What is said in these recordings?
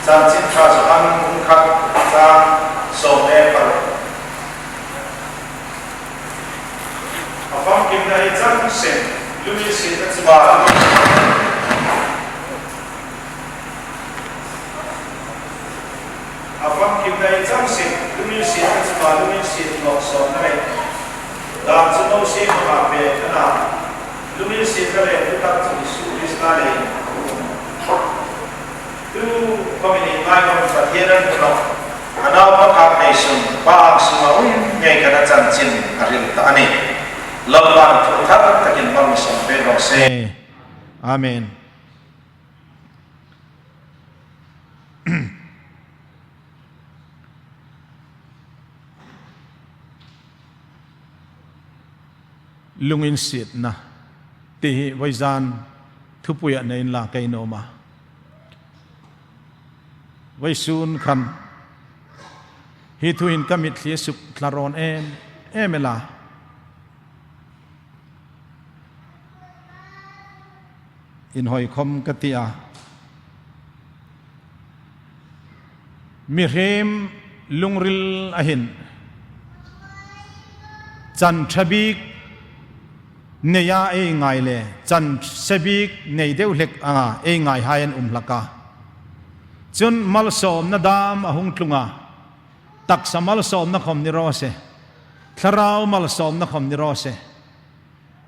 chan chin tha so an ung khat chang so e par afam kim na chang sen lumi si ta chba afam kim na chang sen lumi si ta chba lumi si no so na me da chu no si ma pe na lumi si ta le ta chu su is na le tu komini mai ma fa hieran no anau ma ka nei sun ba su ma ui ngai ka chan chin aril ta ani lawm thu tha takin bang som pe no se amen LUNGINSIETNA ti vaizan thupuya nei la kai no ma vaisun khan hi thuhin kamit thli sup tlaron emela in hoi khom katia mirem lungril ahin chan thabik neya e ngai le chan sebik nei deuh hlek anga e ngai hayan laka chun mal som na dam ahung tlunga tak samal som na khom ni rose tharau mal som na khom ni rose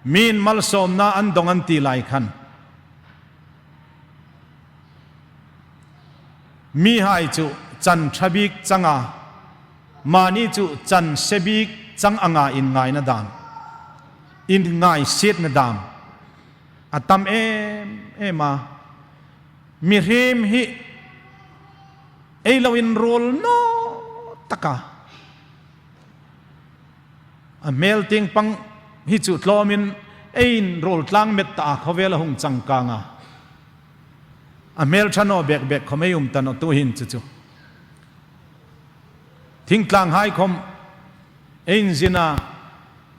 min mal som na an dong an ti lai khan mi hai chu chan thabik changa mani chu chan sebik chang anga in ngai na dam in ngai set na dam atam ema mi rem hi ei lo in rol no taka a melting pang hi chu tlomin ein rol tlang met ta khawela hung changkanga a mel chano bek khomeyum tano tuhin chu thing tlang hai khom ein zina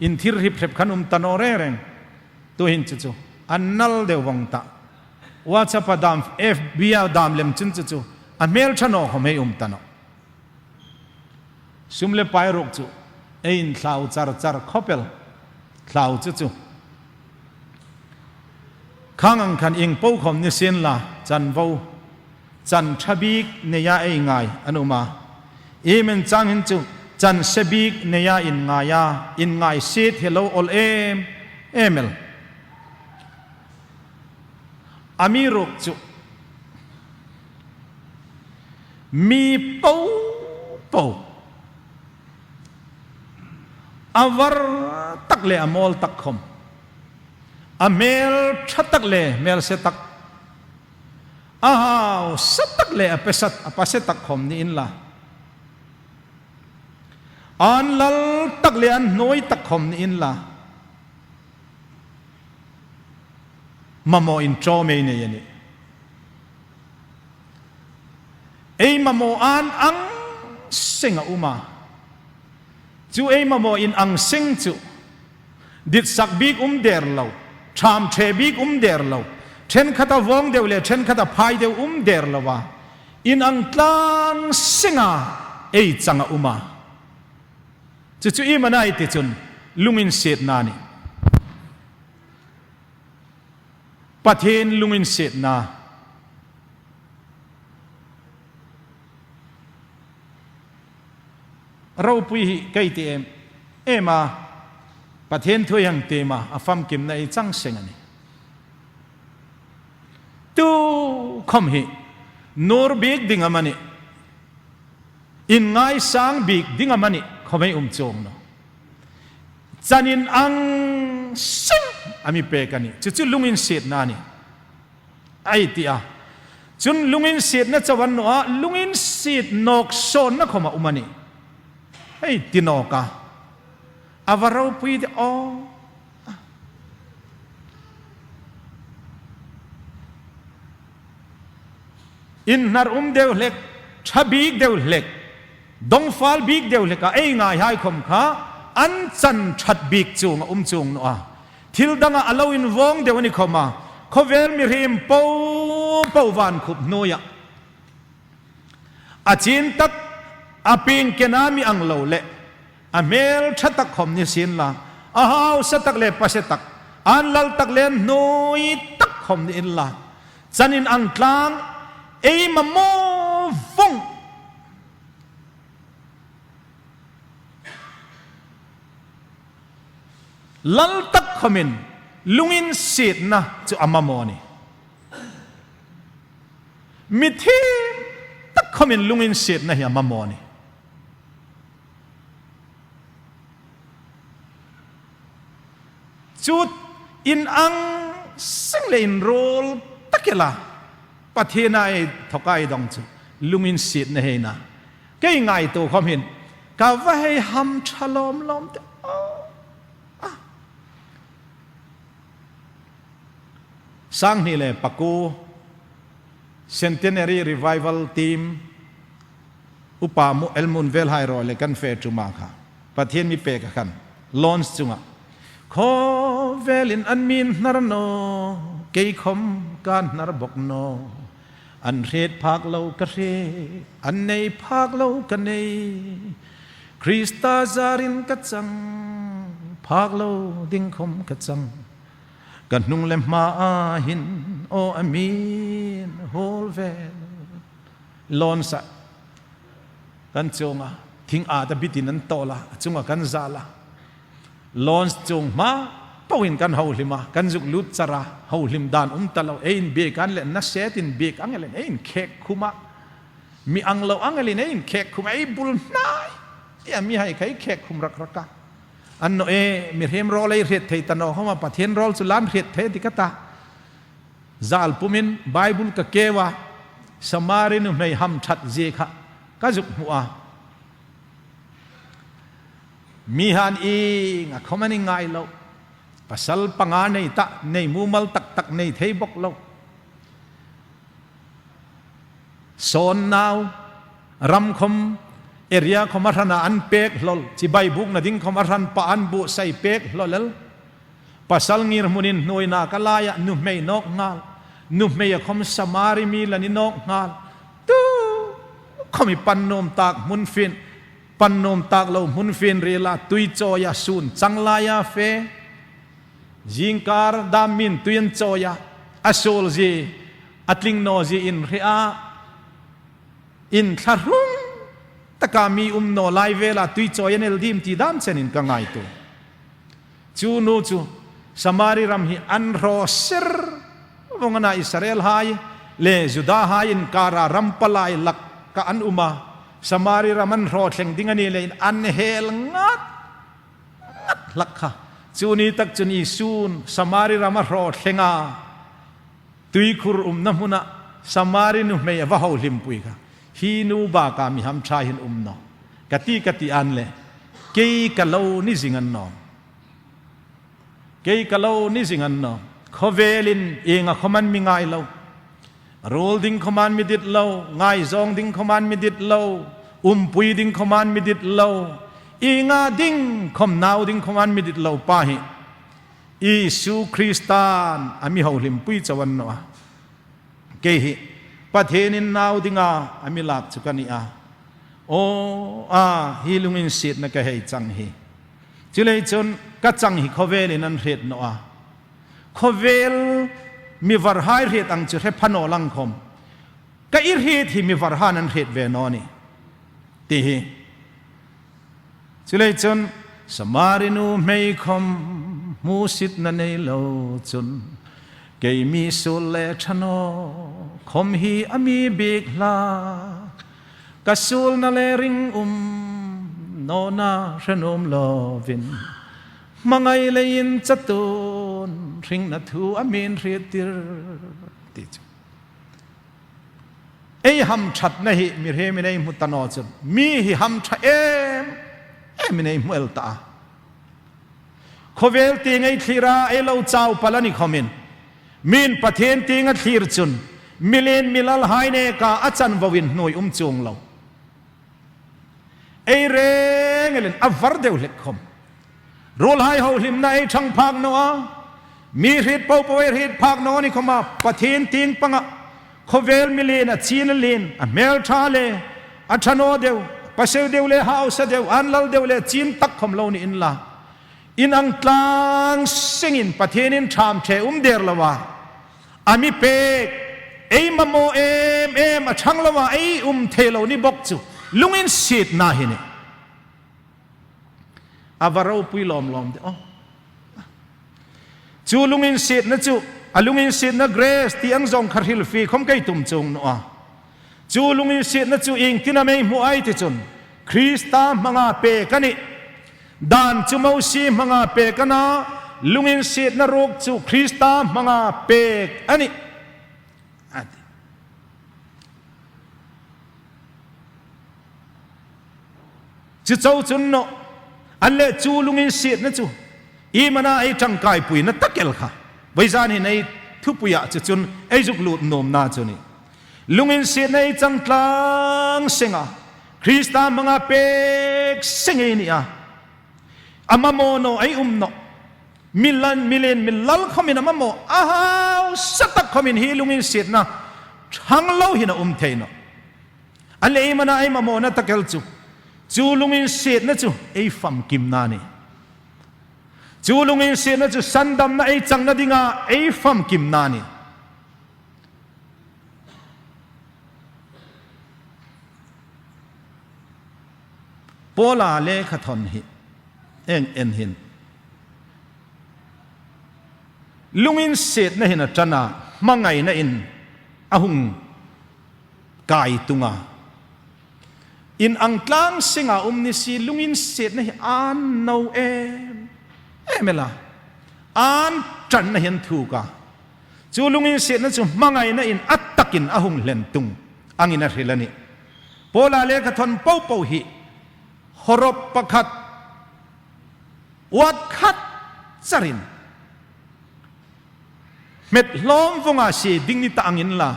in thir hip rep khanum tano reng tuhin chu annal deu wangta whatsapp dam fb dam lem chin chu a mel chano khomeyum tano sumle pai rok chu ein thlau char khopel thlau chu khangang khan ing po khom ni sen la chan vo chan thabik neya ei ngai anuma emen chang hin chu chan sebik neya in ngaya in ngai sit hello all emel ami rok chu mi po avar tak le amol tak khom amel thatak le mel se tak ahaw satak le apase tak khom ni in la an lal tak le an noi tak khom ni in la mamo in cho me ne yani ei mamo an ang singa uma chu ei mamo in ang sing chu dit sak bik der lo tham the bik der lo then khata vawng deu le then khata phai deu der lo wa in ang tlang singa ei changa uma chu i manai ti chun LUNGINSIETNA ni pathen LUNGINSIETNA rau pui kai ti ema pathen thoi hang tema afam kim nai chang sengani tu khom hi nor big dinga mani in ngai sang big dinga mani khomei chong no chanin ang sing ami pe kani chu LUNGINSIETNA ni ai ti a chun LUNGINSIETNA chawan no a LUNGINSIET nok son na khoma umani ei tinoka avarau pui de o in nar deu lek thabik deu lek dongfal big deu lek a ei ngai hai khom kha an chan that big chung chung no a thil danga alo in vawng deu ni khoma khovel mi rim po van khup noya อาจินตักอาปิงเกนามีอังโลเละอาเมลชัดตักขมนิสินละอาหาวสตักเละปัสตักอันลัลตักเล่นนุยตักขมนิอินละจันินอันกลางเอมโมฟงลัลตักขมินลุงอินสิทนะจะอามาโมนี่มิทีตักขมินลุงอินสิทนะเฮียอามาโมนี่จุดอินอังสิ่งเลนโรลตักเกล่าประเทศไหนทกายดองจุลุงอินสิทนะเฮียนะแก่ไงตัวขมินกาว่าให้ฮัมชลอมลอมสร้างนี่เลยปักกู Centenary Revival Team อุปามุเอลมุนเวลไฮโรเลกันเฟจุมาค่ะประเทศมีเปกกันลอนส์จุงะขอเวลินอันมินนารโนเกยคมการนารบกโนอันเรดภาคเรากระเรอันในภาคเรากันในคริสตาจารินกัจจังภาคเราดิ้งคมกัจจังกันนุ่งเล็มมาหินโออามีนโฮลเวลลอนสะกันจงอ่ะทิ้งอาตบิตินันโตละจงอ่ะกันซาละลอนจงมาปวินกันฮาวลิมากันจุกลุดจระฮาวลิมดานตะลาเอ็นเบกันเล่นนักเซตินเบกอังเล่นเอ็นเคกคุมามีอังเลาอังเล่นเอ็นเคกคุมาไอ้บุลนายมีให้ใครเคกคุมรักรักกันอันโนมีเรื่องรอเลยเรียดเทตนอเข้ามาประเทศรอลสุลานเรียดเทติกตาซาลปุมินไบเบิลกะเกวะสมารินุไม่ห้ำชัดเจค่ะก็จุกหัวมีฮันอีงเขามันง่ายเราปัสสลปังานในตะในมูมัลตักตักในเทบกเราโซนนาวรำคมเอเรียขมารันอันเป็กลลจีใบบุกนาดิ้งขมารันปานบุใส่เป็กลลปัสสลงีรมุนินหน่วยนากลายนุ่มไม่นกงาลนุ่มไม่ยขมสมาริมีลันินกงาลตู้ขมิปันนมตากมุนฟินปันนมตากเรามุนฟินเรลาตุยโจยาซุนจังลายาเฟจิงการดามินตุยนโจยาอโซลจีอัตลิงโนจีอินเรียอินทารุงตะกามีโนไลเวลาตุยโจยันเอลดิมตีดามเชนินกังไงตัวจูนูจูสมาริรัมฮีอันโรเซอร์วงนาอิสราเอลไฮเลจุดาไฮอินการารัมปลายลักกะอันอุมาสมาริรัมันโรเชงดิงานีเลนอันเฮลงัดลักค่ะจูนีตักจูนีซูนสมาริรัมโรเชงาตุยคุรุมน้ำมุนะสมารินุเมียวะฮาวลิมปุยค่ะฮีนูบากามีฮัมชายหินนอกติกติอันเลเกยกะโลนิสิงันนอเกยกะโลนิสิงันนอขเวลินเองอะขมันมีไงเราโรลดิ้งขมันมีดิดเราไงซองดิ้งขมันมีดิดเราปุยดิ้งขมันมีดิดเราเองอะดิ้งขมนาวดิ้งขมันมีดิดเราป้าหิอิสุคริสตานอามีฮาวลิมปุยจวันนอเกยประเทศนินนาวดิงาอามิลักจุกันีอาโอฮิลุงอินสิทนักเฮจังฮีจุเลยจนกัจจังฮีขเวลินันเรียดโนอาขเวลมีวาร์ไฮเรียดอังจุเรพโนลังคมก็อิเรียดฮีมีวาร์ฮานันเรียดเวนอนี่ตีฮีจุเลยจนสมารินูไม่คมมูสิตนันเอโลจนเกยมีสุเลชโนคมฮีอามีบิกลากะสูลนาเลริงโนนาเรนมลอวินมังไงleiinจัตุนริงนัทูอามีนเรียติรติจเอ้ฮัมชัดนะฮิมีเรมินัยมุตนอจมีฮิฮัมชัดมินัยมุเอลตาขเวลตีไงทีราเอลาเจ้าปลานิคอมินมินประเทศตีงัดทีรจุนมิเลนมิลลไฮเนกาอาจารย์ววินหน่วยจงเราเอเรงเล่นอัฟวาร์เดวเล็กคมรูลไฮเฮาลิมในช่างพักโนอามีเหตุเป่าป่วยเหตุพักโนนี่เขามาประเทศตีงปังขเวลมิเลนจีนเลนอเมริกาเล อัชโนเดียวปัสเซเดียวเลยฮาวสเดียวอันลลเดียวเลยจีนตักคำเล่านี่อินละอินอังตลางสิงินประเทศนินชามเชเดียร์ละวะอามิเปกไอ้มะโมเอ็มช่างละวะไอ้เทโลนี่บอกจูลุงอินสิทนาหินอาวาราปุยลอมเดียวจูลุงอินสิทนะจูลุงอินสิทนะเกรสที่อังจงคาริลฟีคมไกตุ่มจงนัวจูลุงอินสิทนะจูอิงที่นั่นไม่มัวไอที่จนคริสตามังอาเปกันนี่ดานจูมาอุซีมังอาเปกันนะลุงอินสิทนะโรคจูคริสตามังอาเปกอันนี้จูเจ้าจุนโนอันเล่จูลุงอินสิทนะจูอีมันไอจังกายปุยนะตะเกลค่ะไว้จานี่ในทุปุยะจุนไอจุกลุดนมนาจุนี่ลุงอินสิทในจังกลางเสงะคริสตามังอาเปกเสงนี่อ่ะอามาโมโนไอโนมิลันขมินอามาโมอ้าวสัตขมินฮีลุงอินสิทนะช่างเล่าหินะเทนอันเล่มันไอมาโมนะตะเกลจูลุงอินสิทนะจูไอฟัมกิมนานี่จูลุงอินสิทนะจูสันดำนะไอจังนะดิงาไอฟัมกิมนานี่โปลาเลขทนหิเอ็นหินลุงอินสิทนะหินะจันนะมังไงนะอินอาหุงกายตุงาอินอังกลางสิงานิสิลุงอินสิทนะหิอันโนเมล่ะอันจันนะหินถูกะจูลุงอินสิทนะจูมังไงนะอินอัตตะกินอาหุงเลนตุงอังอินอะไรล่ะนี่โปลาเลขทนเป้าหิฮรบประคัดวัดคัดจรินเม็ดล้อมฟงอาศีดิ้งนิตางินละ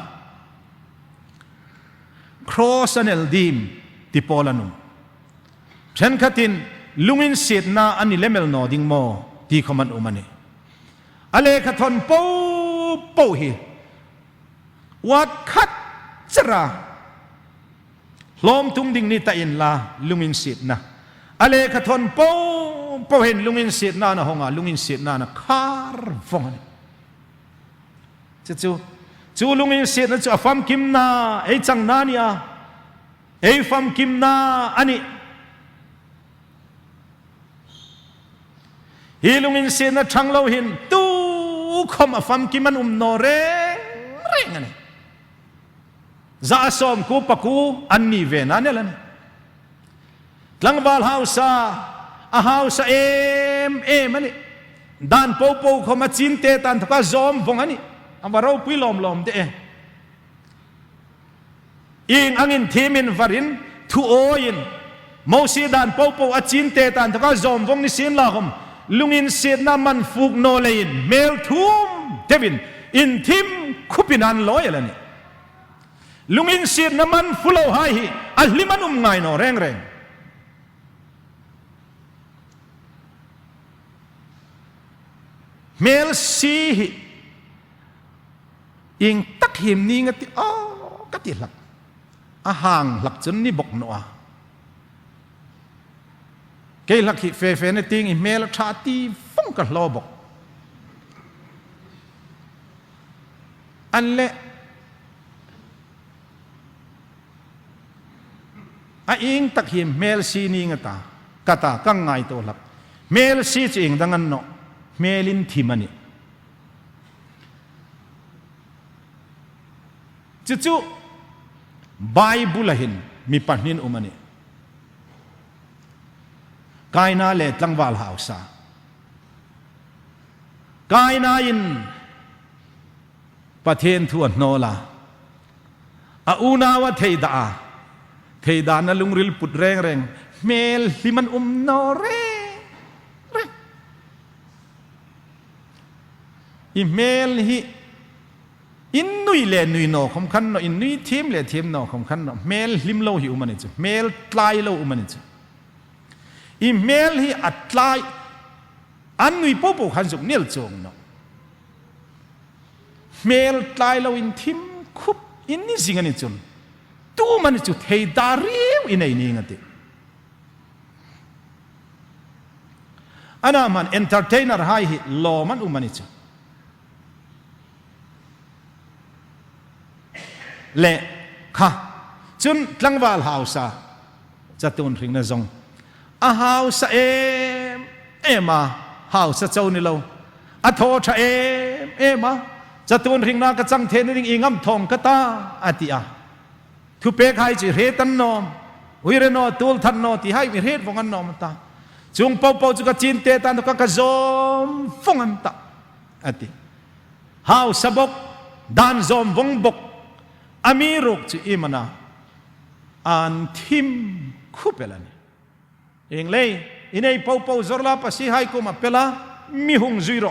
ครอสเนลดีมติโปลานุมเช่นขัดินลุงอินสิทนาอันนี้เลเมลโนดิ้งโมที่ขมันอุมันนี่อะไรขัดทนเป้าหิวัดคัดจราล้อมทุ่งดิ่งนี่ตาอินลาลุงอินสิทนะอะไรขทนเป้าเห็นลุงอินสิทนานะฮงาลุงอินสิทนานะคาร์ฟงจูลุงอินสิทนะจูฟัมกิมนาไอจังนานี่อ่ะไอฟัมกิมนาอันนี้ฮีลุงอินสิทนะช่างเราเห็นตู้คมฟัมกิมันโนเร่งอันนี้จะสอมกูปะกูอันนี้เวนันเนี่ยแหละหลังบาลฮาวซาเอ็มอันนี้ด้านปูเขามาจินเตตันทุกข์จอมฟงอันนี้อันว่าเราปุยลอมเดอิงอังอินทีมินฟารินทูโออินมอสีด้านปูอาจินเตตันทุกข์จอมฟงนี่สินละคมลุงอินเสียนามันฟุกโนเลนเมลทูมเดวินอินทิมคุปินันลอยอะไรนี่ลุงอินสิทน้ำมันฟุลเอาให้อัลลิมันไงโนแรงเมลซีอิงตักหิมนี่งติกติหลักห่างหลักจนนี่บกหนัวเกยหลักหิเฟนติงเมลชาตีฟงกันลอบกอันเละอิงตักหิมเมลซีนี่งตากตากังไงตัวหลักเมลซีจริงดังนั้นเนาะเมลินทิมันนี่จู่ไบเบิลหินมีปัญหาอุมันนี่กายนาเลตังวาลฮาวซากายนาอินประเทศทวนโนลาอูนาวะเทดานะลุงริลปุดแรงเมลที่มันโนเรอีเมลฮีอินนุยเลนุยโนคำคันโนอินนุยทีมเลทีมโนคำคันโนเมลลิมโลหิอุมันนี่จ้ะเมลทลายโลอุมันนี่จ้ะอีเมลฮีอัตลายอันนุยปูขันสุกเนียลจงโนเมลทลายโลอินทีมคุบอินนี่สิงันนี่จุน ตู้มันจุดเฮดาริวอินไอนี่งติอันนั้นมันเอนเตอร์เทนเนอร์ให้ลอมันมันจุเละค่ะจนตั้งว่าฮาวซาจะตุนถึงนะจงฮาวซามาฮาวซาเจ้านี่เราโทชะมาจะตุนถึงนักจังเทนนิ่งอิงทองกตาอติอาทุเปกให้จีเรตันนอมวิเรนอตูลทันนอที่ให้มีเรตฟงันนอมตาจุงเป่าจุกจินเตตันตุกกะจอมฟงันตาอติฮาวซาบกดานจอมวงบกอามีรุกจีอิมานาอันทิมคุเปลันเองเลยอินไอเป่าจอร์ลาปัสสิให้กุมาเปล่ามีหงจุยโร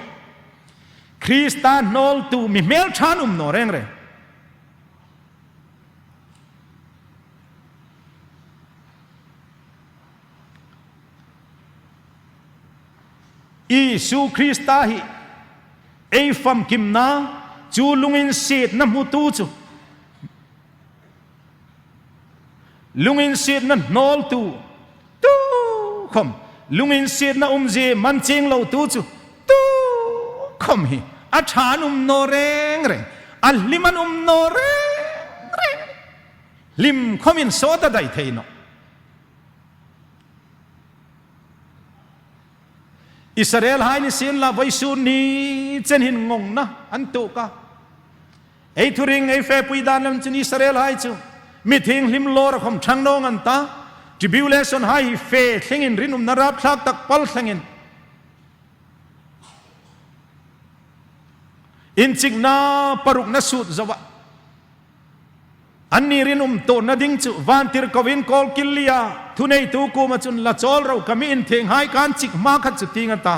คริสตานนอลตูมีเมลชานุมโนเร่งเร่อิสุคริสตาฮิเอฟัมกิมนาจูลุงอินเซตน้ำมุตูจูลุงอินเซตนั่นนอลตูตูคมลุงอินเซตน่ะเจมันเจงเราตูจูตูคมฮิอาชานุมโนเร่งเร่อัลลิมันโนเร่งเร่ลิมคมินโซตาได้เทโนอิสราเอลให้นิสินลาไว้สูนีเจนหินงงนะอันตุกะไอทุริงไอเฟปุยดานลำจินอิสราเอลให้จูมิทิ้งลิมโลระคมช่างนองอันตาจิบิวเลสอนให้เฟเทงินรินุมนาราบทักตักปัลเทงินอินจิกนาปรุกนสุดจวะอันนี้รินุมโตนดิ่งจูวันติรกวินกอลกิลลียทุนัยตูกูมาจุนละจอลเราขมิอินเทงให้การจิกมาขัดจุดติงันตา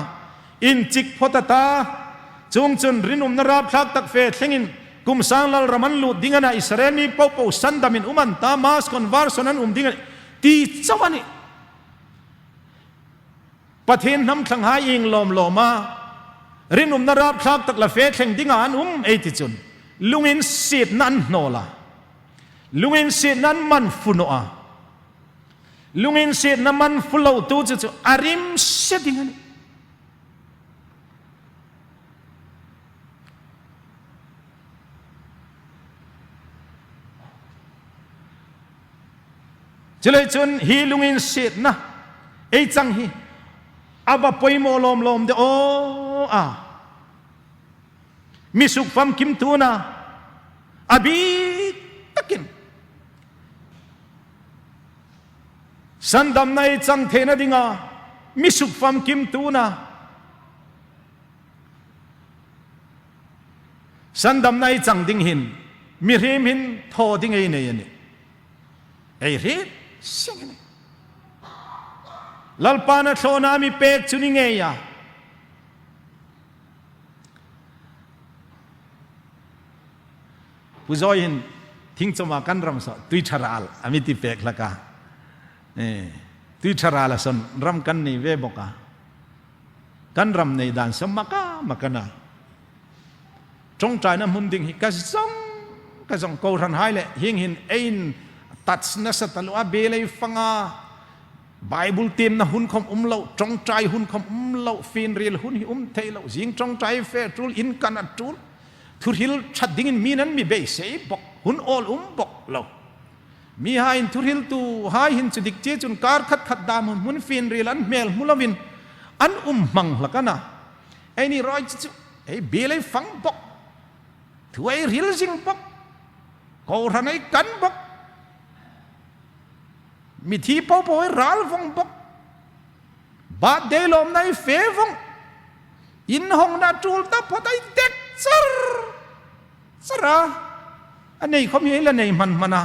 อินจิกพอตตาจงจุนรินุมนาราบทักตักเฟเทงินกุมสังลลรามันลุดdinga na Israel mi pauสันดามินมันตามาสคนวาร์สนันdingaตีเจ้าวันนี้ประเทศน้ำทั้งหายอิงลมมารินุมนาราบทักตักละเฟเทงdingaอันเอติจุนลุงอินสิดนันโนลาลุงอินสิดนันมันฟุโนอาลุงอินสิดนันมันฟุโลตูจุอาริมเสdingaนี่จะเลยจนฮีลุงอินเสดนะไอ้จังฮีอาบะป่วยโมลมเดโอมีสุขฟัมกิมตูนะอาบีตะกินสันดำในจังเทนะดิงามีสุขฟัมกิมตูนะสันดำในจังดิงหินมีเรมหินทอดิงไอเนยนี่ไอเรมลัลปานะโชนามีเป็กจุนิเงียผู้จอยนทิ้งจมากันรำสอตุยชาราลอามิติเป็กละกาตุยชาราลสนรำกันนี่เวบกากันรำในด่านสมักมักนะจงใจนะมุนดิ่งฮิกะซงโกรันไฮเลหิงหินเอ็นตัดนัสตะลุอาเบลัยฟังไบเบิลเต็มนะหุ่นคมเล่าจงใจหุ่นคมเล่าฟินเรียลหุ่นหิเทเล่าจิงจงใจเฟจูลอินกันอัดจูลทุริลชัดดิ่งมีนั้นมีเบสเซบอกหุ่นออลบอกเล่ามีหายทุริลตูหายหินจุดิกเจจุนการขัดดามหุ่นฟินเรียลอันเมลมุลวินอันมังละกันนะไอ้นี่รอยจุไอ้เบลัยฟังบอกถวยริลจิงบอกเขาทำไอ้กันบอกมีที่เป้าป่วยรัลฟงบกบาดเดลมในเฟฟงอินหงนาจูลตาพอได้เด็กสระอันนี้เขามีอะไรในมันนะ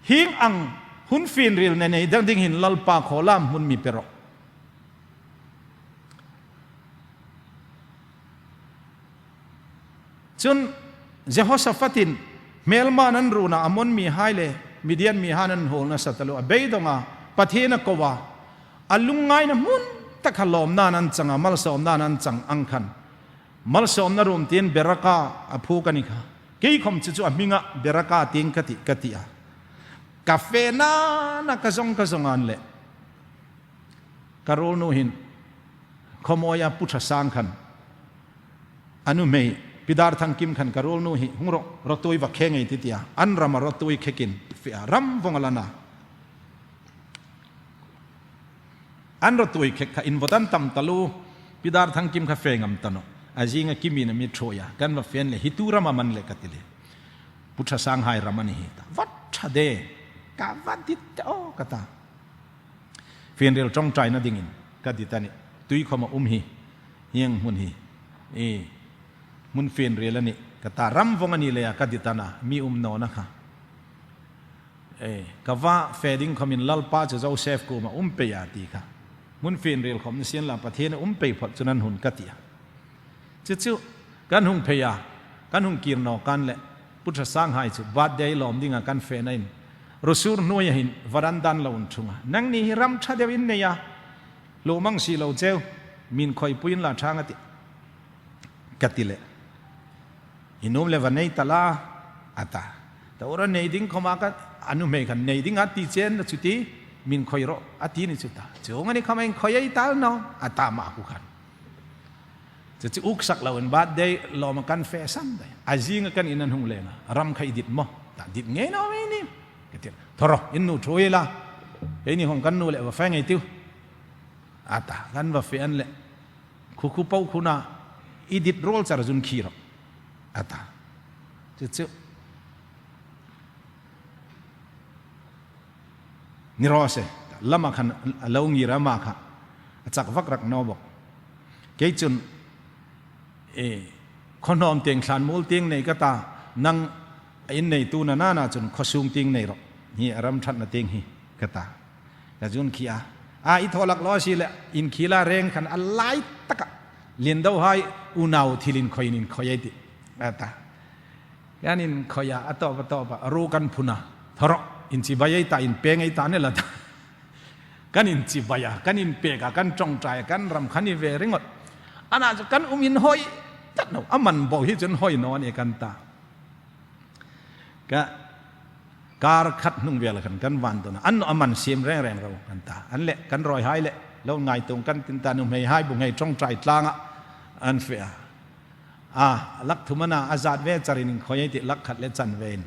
หิงอังหุ่นฟินริลในดังดิ่งหินลัลปาโคลามหุ่นมีเปรอจนเจโฮสฟัตินเมลมานันรูนะอมอนมีไฮเลมีเดียนมีฮานันโฮลนะสัตลุอเบยดงาปะเทนะกว่าอัลลุงไงนะมุนตะขลอมนานันจังมัลสอมนานันจังอังคันมัลสอมนารุมเตียนเบรกาอภูกันิกา กี่คมจู่ๆมิงะเบรากาติงกติอะกาแฟน่ะกระซงอันเละกระโรนูหินขโมยพุทธสังขันอนุเมย์พิดาร์ทังกิมขันกระโรนูหิหงรถตุยวักเข่งไอติเตียอันรำรถตุยเข่กินฟิอารัมวงลานาอันรถตุยเข่ขอินวัตันตัมตะลูพิดาร์ทังกิมคาเฟ่งำตันอาจิงกิมินมิโทรยากันว่าเฟนเลยฮิตูรามันเลยกัติเลพุทธสังหายรามันฮิตาวัดชาเดกาวัดดิตโอกัตาเฟนเรลจงใจนะดิ่งกัติตานี่ตุยขมาฮีเฮียงมุนฮีมุนเฟนเรลนี่กัตารัมวงนี้เลยกัติตานะมีโนนะคะกว่าเฟดิงขมินลัลปาจะเจ้าเซฟกูมาเปียตีค่ะมุนเฟนเรลขมนเสียนลาประเทศเปียพอจนันหุนกัติยาจู่ๆกันหุงเพียกันหุงกีรนอกันแหละพุทธสังหายจุบาดได้ลอมดิ้งกันเฟนัยน์รสูรนัวหินวรันดันลาวชุงนั่งนี่รำชาเดวินเนียโลมังสีโลเจวมินคอยปุยนลาช่างกติเลอินุมเลวันนี้ตลาอัตตาแต่ว่าในดิ้งเขามากันอนุเมกันในดิ้งอัติเจนจุติมินคอยรออัตินี่จุดตาจงอันนี้เขาไม่คอยยัยตาเนาะอัตตามาคุกันจะอุกสักเราเอ็นบาดได้ลอมกันเฟซันได้อาจิงกันอินันหงเลนะรำใครดิดมั้งแต่ดิดเงี้ยนะไม่นี่ก็เถอะทรออินนูช่วยละไอ้นี่ของกันนูเลยว่าแฟงไอ้ติวอาตากันว่าแฟนเลยคุเป้าคุณาอีดิดโรลจารจุนขีรอาตาจะนี่รอเสละมาขันลาวงีรามาค่ะจากวักรักนอบอกเกยจุนคนนอมเตียงคลานมูลเตียงในก็ตานั่งอินในตูนานาจนขสูงเตียงในหรอกนี่อารมณ์ชัดนะเตียงฮีก็ตาแต่จุนขี้อิทอลักล้อสิแหละอินขี้ละแรงขันอะไรตะกะเลียนดาวให้อุณาวทิลินคอยนินคอยดิตายันินคอยอัตโตปะรู้กันพุนะทรออินจิบายตาอินเปงไอตาเนี่ยละกันอินจิบายกันอินเปกกันจงใจกันรำคันอิเวริงอดอันนั้นจะกันอินหอยตัดหนูมันบอกให้จนหอยนอนเอกันตาก็การขัดนุ่งเวลกันวันตัวนั้นอันนั้นมันเสียมแรงเรากันตาอันเละกันรอยหายเละแล้วไงตรงกันตินตานุ่มให้หายบุงให้จงใจตลางอันเฟียลักทุมนาอาซาดเวจารินคอยติลักขัดเลจันเวน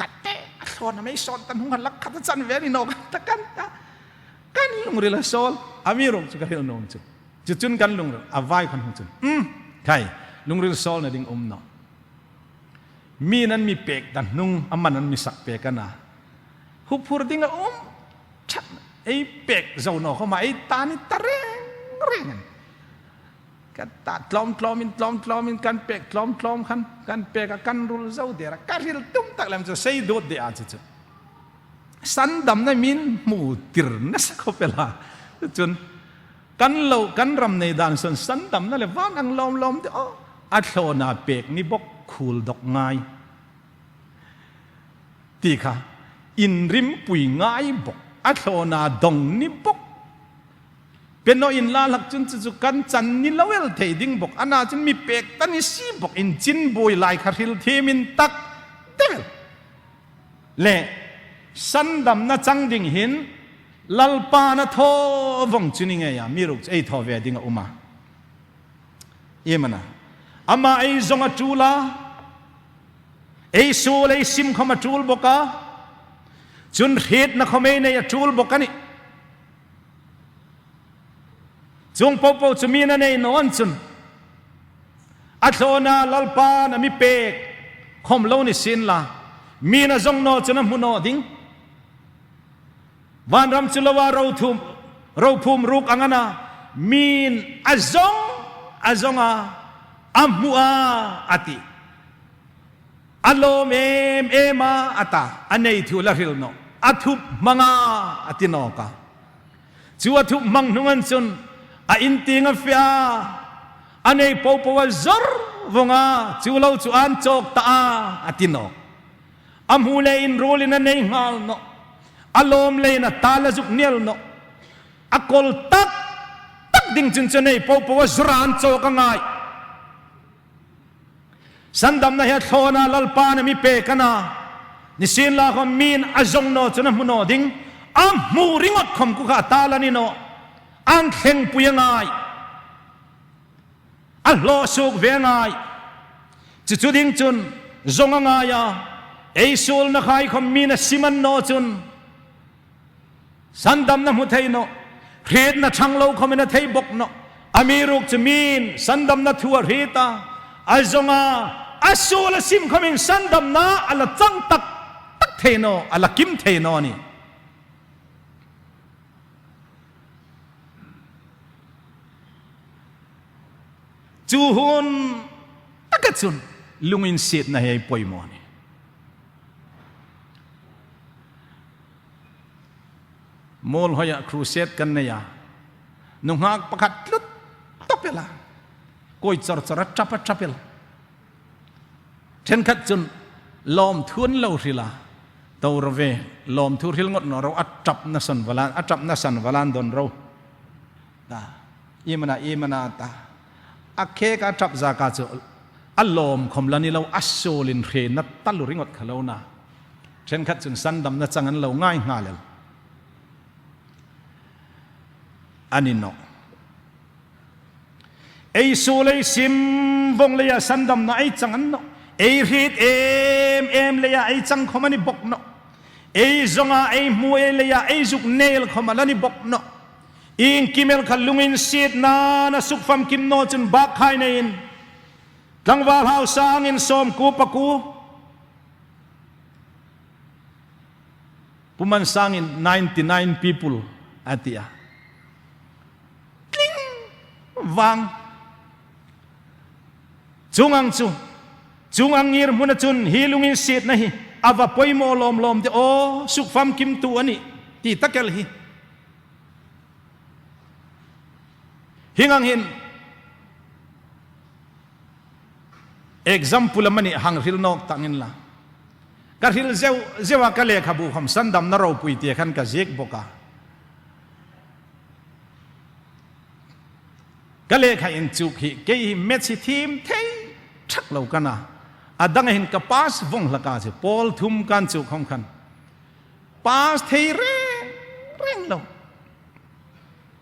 กัดเตะสอนไม่สอนตันหุงลักขัดจันเวนินอตะกันตากันลุงเรลโซลอามีรุงจุกเรลนงจุจุนกันลุงอวายคนของจุนใครลุงเรลโซลเนี่ยดิ้งเนาะมีนั้นมีเปกดันนุ่งอามันนั้นมีสักเปกกันนะหุบพูดดิ้งชัดไอ้เปกเจ้าหนอเข้ามาไอ้ตานี่ตาเร่งกันตาตลอมมินกันเปกตลอมขันกันเปกกันรุลเจ้าเดียร์การที่เราตุ้มตักแล้วจะใช้โดดเดียร์จุสันดำนั่นมินมูติร์นัสเขาเปล่าจนกันเรากันรำในด่านสันดำนั่นแหละว่านังลอมเดียวอัศวนาเปกนี่บกคูลดอกไงตีค่ะอินริมปุยง่ายบกอัศวนาดงนี่บกเป็นน้อยอินลาหลักจนจุกันจันนี่ละเวลเทดิ้งบกอันนั้นจนมีเปกตันนี่ซีบกอินจินบุยลายคาริลเทมินตักเดลเล่สันดำน่าจังดิ่งหินลัลปานาทอวังจุนิงเงียมีรุกไอทอเวดิ่งอุมาเยมันนะอามาไอซงอจูลาไอโซลไอซิมขมาจูลบกะจุนเหตุนักขไม่ในจูลบกะนี่จงปอจะมีนั่นเองนอนจุนอัตโนาลัลปานามีเปกขมโลนิสินลามีน่ะจงโนจุนมุโนดิ้งวันรำจุลวาเราภูมิรุกอังนามีนอาจงอัมมัวอติอัลโลเมมเอมาอัตาอันนี้ทุลาฮิลโนอัตุมังอติโนกาจูอัตุมังนุงันซุนอินติงฟิอาอันนี้ปอวซอร์วงาจูเลาจูอันโจกตาอติโนอัมฮูเลอินโรลินันเองฮาลโนอารมณ์เลยนะตาละจุกเนียลโนอักอลตักดิ่งจนเจเนยปอวซรานโจกังไง สันดำนะเฮทโลนาลลปานมีเปกันนะนิสินลาคมมีนอจงโนจนมุโนดิงมูริงอดคมกุขาตาลานิโนอังเข่งปุยงายอัลโลสุกเวงายจุดดิ้งจุนจงงายาเอซูลนักไอคมมีนสิมันโนจุนสันดำนะมุทัยโนเรียนนะช่างโลคมนะเทยบกโนอามีรุกจะมีนสันดำนะทัวรีตาอัลจงอาสูลสิมคมิงสันดำนะอัลจังตักเทโนอัลกิมเทโนนี่จูฮุนตักจุนลุงอินเสียดนะเฮยป่วยมอนี่มอลหอยครูเซตกันเนี่ยนุ่งหากประคัดลุดตบเปล่ากุยจรจรจับเปล่าเช่นขัดจุนลอมทุนเราสิละตัวเราเวลอมทุริลงดนเราอัดจับนัสันวลานอัดจับนัสันวลานดนเราตาอีมันนาตาอักเคกอัดจับจากาจุอัลลอมคมลานี่เราอัศโซลินเรนัตตัลลุริงดขลาวนาเช่นขัดจุนสันดำนัดจังงันเราง่ายเลยอันนี้เนาะไอสูเลยซิมวงเลยสันดำนะไอจังงันเนาะไอรีดเอ็มเลยไอจังเขามันนี่บกเนาะไอจงอาไอมัวเลยไอจุกเนลเขามันนี่บกเนาะอิงกิเมลขัดลุงอินเสียดนาสุกฟัมกิมโนจนบักไฮนี่นกลางวันเขาสร้างอินสมกูปะกูผู้มันสร้างอิน99 people อาทิยาวังจุงอังงีร์มุนจุนฮีลุงอินเสียดนะฮีอาวะป่วยโมลมเดโอสุกฟัมกิมตัวนี่ที่ตะเกลฮีฮิงังหิน example mani hang ril nok tangin la ka ril zewa ka le khabu kham sandam na ro pui te khan ka jek boka ka le kha in chu khi ke met si thim thei thak lo kana adang hin ka pas vong la ka se pol thum kan chu khom khan pas thei reng lo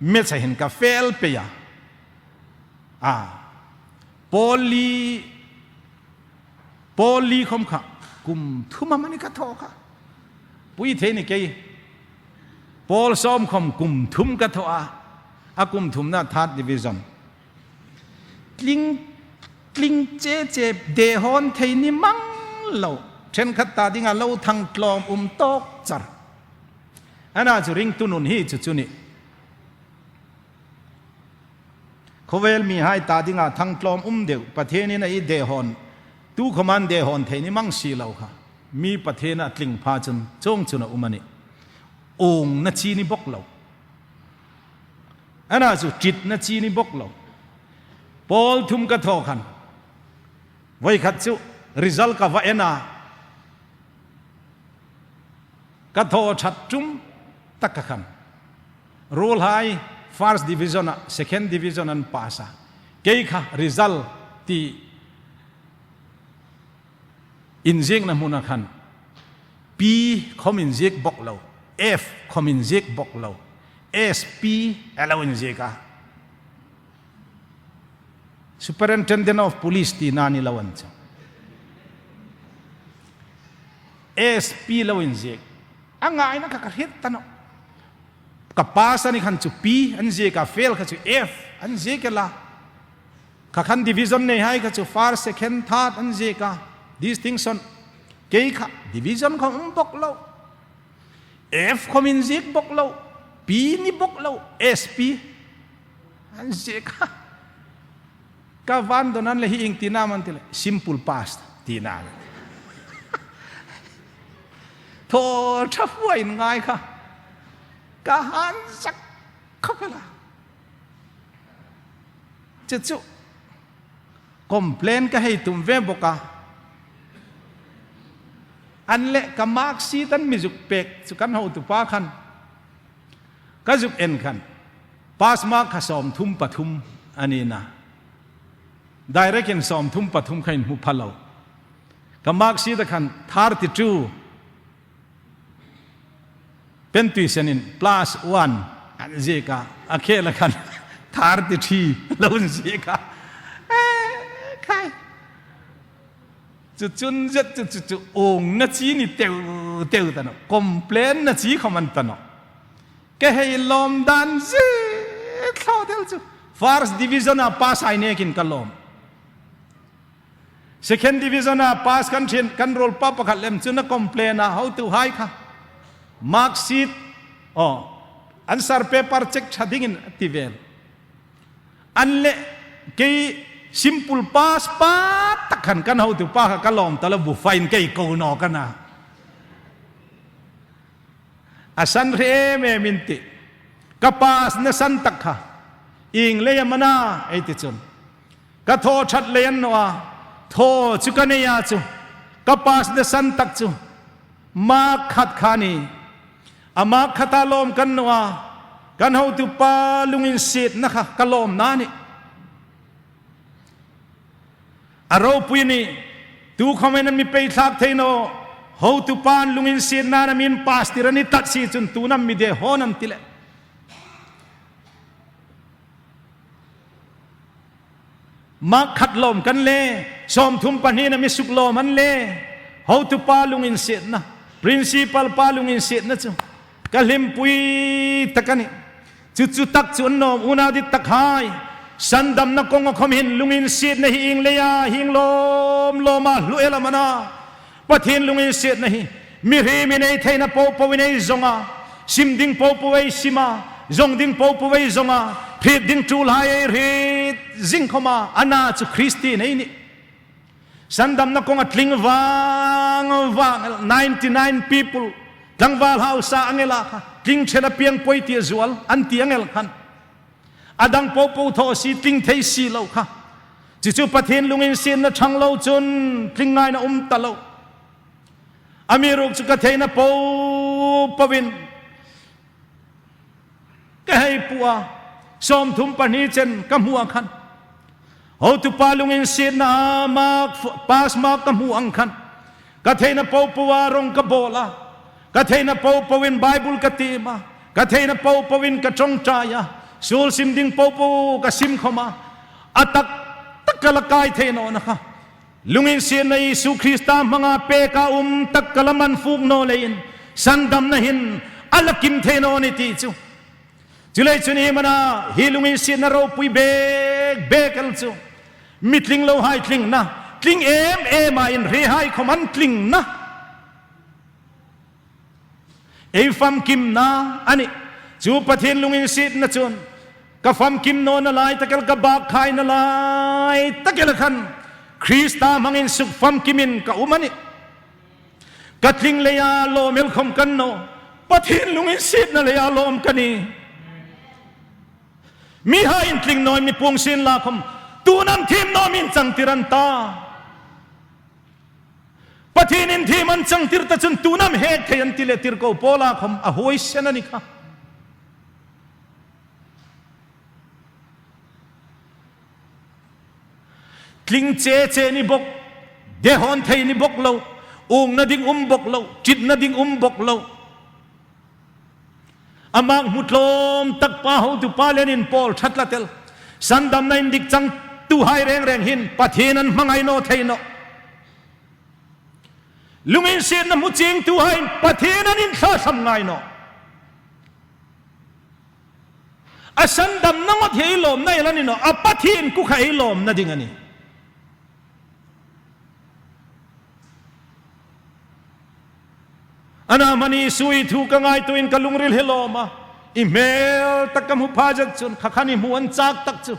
met sa hin ka fel pe ya poli khom kha kum thuma mani ka tho kha pui the ni ke pol som khom kum thum ka tho a kum thum na third division kling che de hon thei ni mang lo chen khat ta dinga lo thang tlom tok char ana chu ring tunun hi chu ni khovel mi hai ta dinga thang tlom deu pathe ni na I de hon tu command de hon thei ni mang si lo kha mi pathe na tling pha chun chong chuna umani ong na chi ni bok lo ana chu chit na chi ni bok lo pol thum ka tho khan vai khat chu result ka va ena ka tho chat chum tak ka khan roll high first division second division an pasa ke kha result ti injek na muna khan p khom injek bok lo f khom injek bok lo sp alo injeka superintendent of police ti nani lawan cha sp lo injek angai na ka hit tano kapasa ni khan chu p injeka fail kha chu f injeka la ka khan division nei hai ka chu first second third injeka distinction ke kha division kha bok lo f khomin zik bok lo p ni bok lo sp an zeka ka van donan le hi ing tinaman tile simple past tinan tho thafwai ngai kha ka han sak khapala chu complain ka hei tum ve bokaอันเละกับมาร์กซีตันมีจุกเป็กสุกันหูตุป้าขันก็จุกเอ็นขันพาสมาร์กสอมทุ่มปทุมอันนี้นะได้เรียกสอมทุ่มปทุมขันหุพะเรา ก็มาร์กซีตะขัน32เป็นตุยเซนิน plus 1อันเจกาอาเคละขัน33แล้วเจกาใครจุนจุองนัจีนี่เตียวตันคอมเพลนนัจีเขามันตันแกให้ลมดันเจเข้าเดียวจุfirst division a pass ai ne kin kalom second division a pass kan roll pa pakhat lem chuna complain a how to hai kha mark sheet answer paper check chading in tivel anle ke simple pass pa takhan kan how to pa ka kalom tala bu fine ke ko no kana asan re me minti kapas na san takhaอิงเลยมานาไอ้ติจุนก็โทชัดเลยนว่าโทจุกันเนี่ยจุก็ปาสเดสันตักจุมาขัดขานีอามาขัดตาลมกันว่ากันเอาตุปาลุงอินเสียดนะคะกะลมนานี่อารมณ์ปุยนี่ตูเขาไม่นั้นมีไปทักเทโนเอาตุปาลุงอินเสียดนามินปาสติรนิตัดสีจุนตูนั้นมีเดโฮนันติเลมาขัดลมกันเล่สมทุมปันนี้นะมีสุกลมมันเล่how to ปาลุงอินเสียนะ principal ปาลุงอินเสียนะจูกะลิมปุยตะกันนี่จุตักจุนโนอุนาดิตักหายสันดำนักกงคอมหินลุงอินเสียนะหิงเลยาหิงลมมาลุเอลมานาปะเทนลุงอินเสียนะหิมีเรมินไอเทนะปวินัยจงอาซิมดิงปวิซิมาจงดิงปวิจงอาเพดดิงจูลายเรจิงเข้ามาอันน่าจะคริสตีนี่สันดำนักกงอัดลิงวาง99 people ดังวาลฮาวซาอังเอลาค่ะลิงเชลเปียงป่วยเตียจวลอันเตียงเอลขันอดังปอทอสีลิงเทสีเลาค่ะจู่ๆประเทศลุงอินเซียนนะช่างเลาจนลิงไงนะตะเลาอเมรุกจุกเทนะปวินก็ให้ปัวสมทุมปนิเจนกำหัวขันเอาตุปาลุงอินเสียนามาปาสมากำหัวขันกะเทนะปวารงกโบลากะเทนะปวินไบเบิลกะตีมากะเทนะปวินกะจงใจาสูลซิมดิงกะซิมเข้ามาอัตักตักกะละกายเทโนนะคะลุงอินเสียนในสุคริสตามังอาเปกาตักกะละมันฟูกโนเลนสันดำนะหินอัลกิมเทโนนิติจูจุเลยจุนี่มันฮิลุงอินเสียนเราปุยเบกันจูมิดลิงเราให้ลิงนะลิงมาอินเรให้ขมันลิงนะฟัมกิมนะอันนี้จูปะเทนลุงอินเสียนนะจูนกับฟัมกิมโนนลายตะเกลกับบากไข่นลายตะเกลขันคริสตามังอินสุกฟัมกิมินกับอุมันนี่กัดลิงเลยาโลเมลคมกันโนปะเทนลุงอินเสียนนะเลยาโลมกันนี่มีหาอินทลิงน้อยมีปวงเสียนลาคมตูน้ำทีมน้อมินจังติรันตาปะทีนินทีมันจังติรตะจนตูน้ำเฮดเทียนติเลติรโกโปลาคมอโหยเสนนิค่ะทลิงเจนี่บกเดฮอนไทยนี่บกเราองนาดิงบกเราจิตนาดิงบกเราอามังมุดลมตักป้าหูตุป้าเลนินปอลชัดละเตลสันดำในดิกจังตูไฮแรงหินปะเทนันมังไอโนเทโนลุงอินเสียนมุจิงตูไฮปะเทนันอินข้าทำไงโนอาสันดำนังวัดเฮลมในละนี่โนอาปะเทนกุขายลมนั่นดิงันนี่อันนั้นมันสุยถูกง่ายตัวอินกัลุงริลเฮลมาอีเมลตักกำหุพาจัดจุนขันนี่หัวจักตักจุ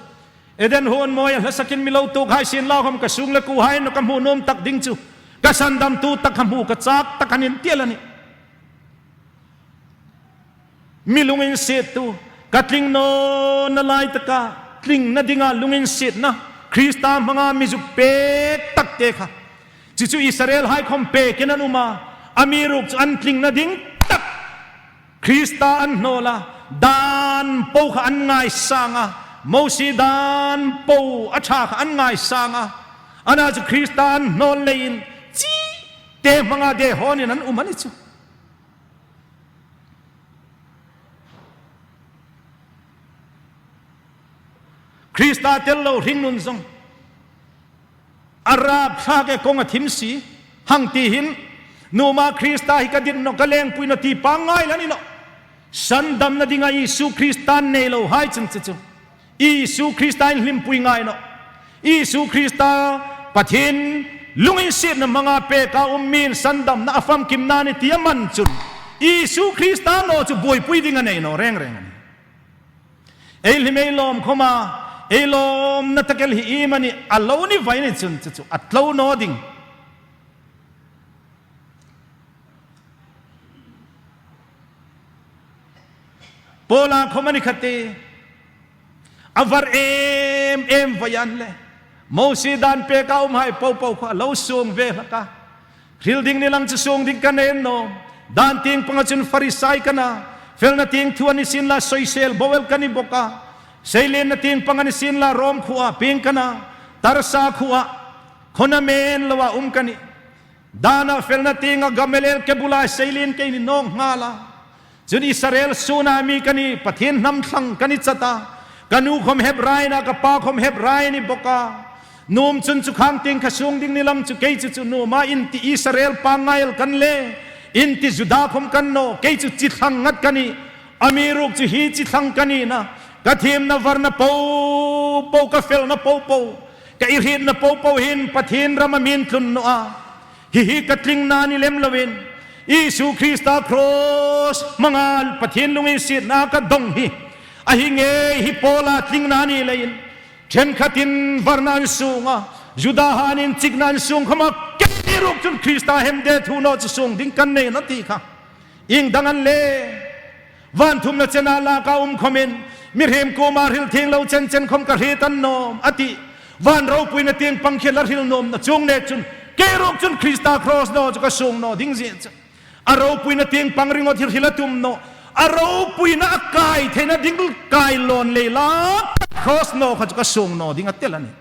เอเดนหัวมวยละสักินมิลาวตุกให้สินลาวคำกระสุงละกูให้นกกำหูนมตักดิ้งจุกระสันดำตูตักกำหูกระจักตักขันินเตียละนี่มิลุงอินเสียตูกัดลิงโนนลายตะกาลิงนาดิงาลุงอินเสียนะคริสตามังอามิจุเปตักเตค่ะจู่ๆอิสราเอลให้คอมเปกินันุมาอเมรุกอันลิงนาดิงตักคริสตาอันโนลาดานปูขอันง่ายสางะโมซีดานปูอัชาขอันง่ายสางะอันนั้นจะคริสตาอันโนเลนจี te mga de honi nan umani chu Krista tello ring nun zong Arab thage konga thimsi hang ti hin numa Krista hikadin no kaleng pui no ti pangai lani no sandam na dinga Isu Kristan nelo hai chen chu Isu Kristan lim pui ngai no Isu Krista pathin lunginsietna mga pe ka ummin sandam na afam kimna ni tiaman chun Isu Krista no chu buoi pui dinga nei no reng reng ei limei lom khoma elom na takel hi imani alo ni vaini chun chu atlo no ding pola khomani khate avar em vayan le mosi dan pe ka hai pau kha lo sung ve ka ril ding ni lang chu sung ding kanen no dan ting pangachun farisai kana fel na ting thuani sin la soisel bowel kani boka Sailen na ting pangani sin la rom khua ping kana tarsa khua khona men lawa kani dana fel na ting gamelel ke bula sailen ke ni nong ngala jun Israel tsunami kani pathin nam thlang kani chata kanu khom hebrai na ka pa khom hebrai ni boka num chun chu khang ting khasung ding ni lam chu ke chu nu ma in ti Israel pangail kan le in ti juda khom kan no ke chu chi thlang ngat kani amiruk chu hi chi thlang kani na kathim na varna po ka fel na po ka irhin na po hin pathin ramamin thun no a hi katling na ni lem lawin Isu Krista cross mangal pathin lungin sit na ka dong hi ahinge hi pola tling na ni lein chen khatin varnan sunga judahanin chignan sung khama kiruk chun Krista hem de thu no chu sung ding kan nei na ti kha ing dangan le van thum na chena la ka khomen mirhem ko mar hil thing lo chen khom ka he tan nom ati van ro pui na ting pang khel hil nom na chung ne chun kerok chun Krista cross no chu ka sung no ding zin aro pui na ting pang ringot hil hilatum no aro pui na kai thena ding kai lon le la cross no kha chu ka sung no ding atel ani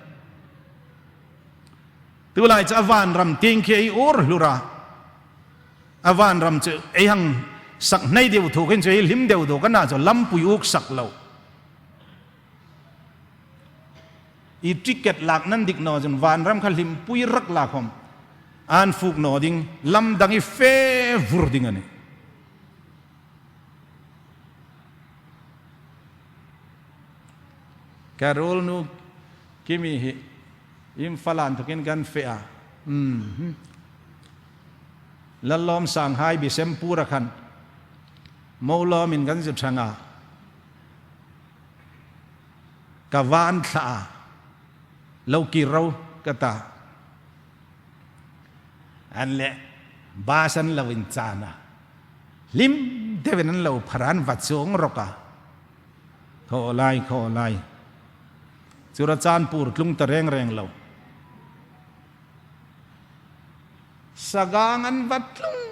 tu lai cha van ram ting ke ai or lura avan ram chu ai hang sak nei deu thu ken chu lim deu do kana chu lam pui uk sak lo I ticket lak nan dik no jun van ram khalim pui rak la khom an fuk no ding lam dang I fe vur ding ani karol nu kimi hi Imphal to ken gan fe a lawm Shanghai bi sempura khan molo min gan ju thanga kawan tha lo ki ro kata an le basan lawin chana lim devenan lo pharan wachong roka kho lai chura chan pur tlung ta reng lo sagangan watlung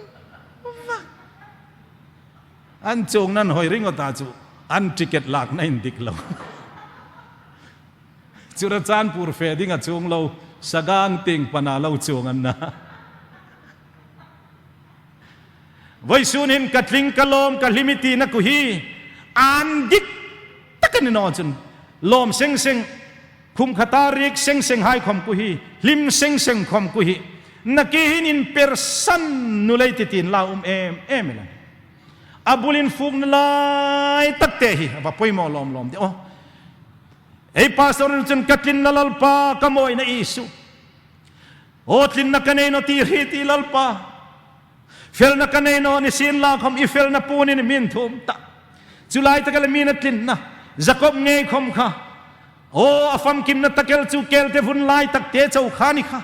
an chung nan hoi ring ota chu an ticket lak nain dik lo chura chan pur fe ding a chung lo sagang ting pana lo chung an na voi sunin katling kalom ka limiti na ku hi an dik takan no chun lom seng khum khatarik seng hai khom ku hi lim seng khom ku hi nakihin in person nulay titin la em lang abulin fug nalay takte hi pawimaw lawm di ay pastor nung katlin nalalpa kamoy na isu otlin na kaneno ti lalpa fel na kaneno ni sin la khom ifel na punin min thum ta julay tagal minatlin na Jacob ngay khom kha afam kim na takel chu kel te vun lai takte chau khani kha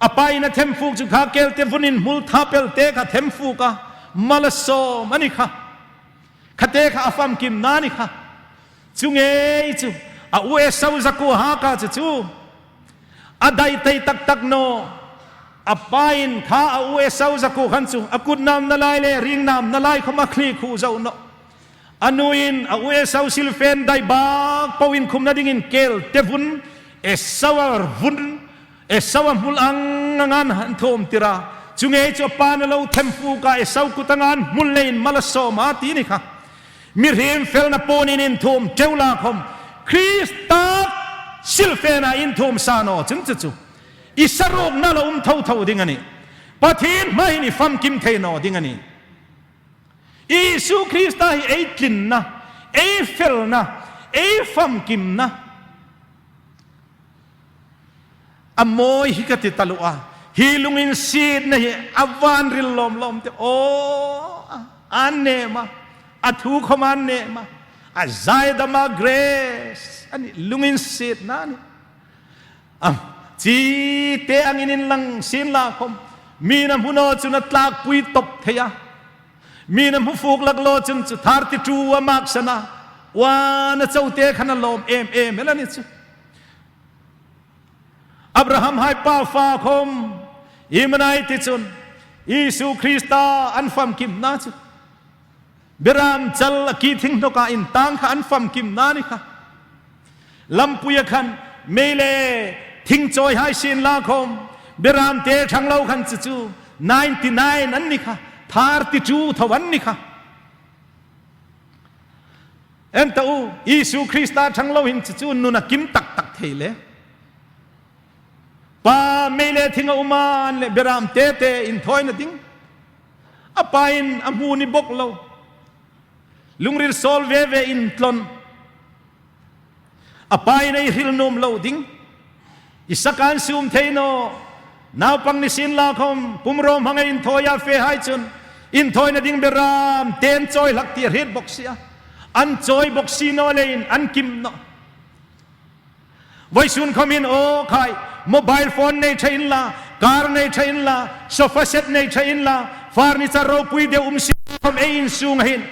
apai na them fuk chu kha kel te vunin mul thapel te kha them fu ka malaso mani kha khate kha afam kim nani kha chunge chu a ue sau zaku ha ka chu adai tai tak no apain kha a ue sau zaku khan chu akut nam na lai le ring nam na lai khoma khli khu zau no anuin a ue sau silfen dai bak pawin khum na dingin kel te vun esawar vun esawa mulang ngan han thom tira chungah cho panalo tempu ka esau kutangan mullein malaso mati ni ka mirhim fel na ponin in thum teula khom Krista silfena in thum sano chung chu isarok na lo thau dingani pathin mai ni fam kim thei no dingani Isu Krista hi eitlin na ei fel na ei fam kim na amoy hikati talua hilungin sid na hi avan ril lom te o anema athu khomanema azaidama grace ani lungin sid na ni chi te anginin lang sin la khom minam huno chunatlak pui top theya minam hu fuk laglo chun chu 32 amak sana wana chaute khana lom em helani chu Abraham hai pa fa khom imanai ti chun Isu Krista anfam kim na chu Biram chal ki thing no ka in tang kha anfam kim na ni kha lampuya khan mele thing choi hai sin la khom Biram te thang lo khan chu 99 an ni kha 32 thawan ni kha ento Isu Krista thang lo hin chu nuna kim tak thele pa mele thinga uman le Biram te in thoi na ding apain amu ni bok lo lungril sol ve in tlon apain ai hil nom lo ding isakan sum theino naw pang ni sin la khom pumrom hangai in thoya fe hai chun in thoi na ding Biram ten choi lak ti red boxia an choi boxi no lein an kim no voi sun khomin o khai mobile phone nei thain la car nei thain la sofa set nei thain la furniture ro pui de si khom ein sung hin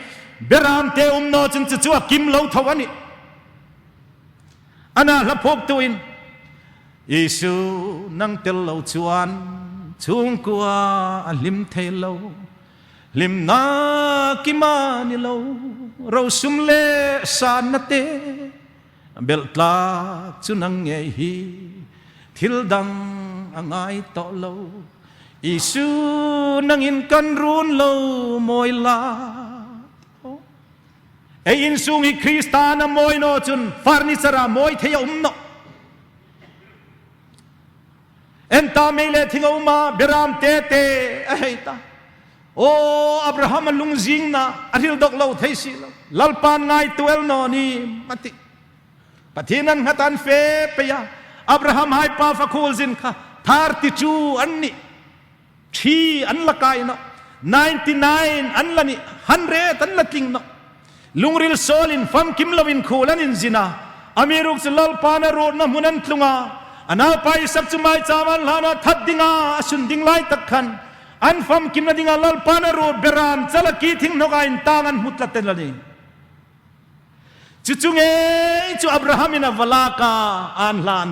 Biram te no chun chu kim lo thawani ana la phok tuin Isu nang tel lo chuan chung kwa lim thei lo lim na kimani lo ro sum le san na te bel tla chu nang nge hi thil dang angai to lo Isu nangin kan run lo moi la ei in sung hi Krista na moi no chun furniture moi thei no enta mele thinga uma Biram te aita o Abraham lungjing na aril dok lo thei si lo lalpan ngai tuel no ni mati pathinan hatan fe pe ya Abraham hai pa fa khul zin kha 32 anni 3 an lakai no 99 an lani 100 an laking no lungril solin fam kim lovin khulan in zina amiruk lal pana ro na munan tlunga ana pai sak chumai chaman lana that dinga asun ding lai takhan an fam kim na dinga lal pana ro Biram chala ki thing no ga in tangan mutlaten lani chuchunge chu Abraham ina walaka an lan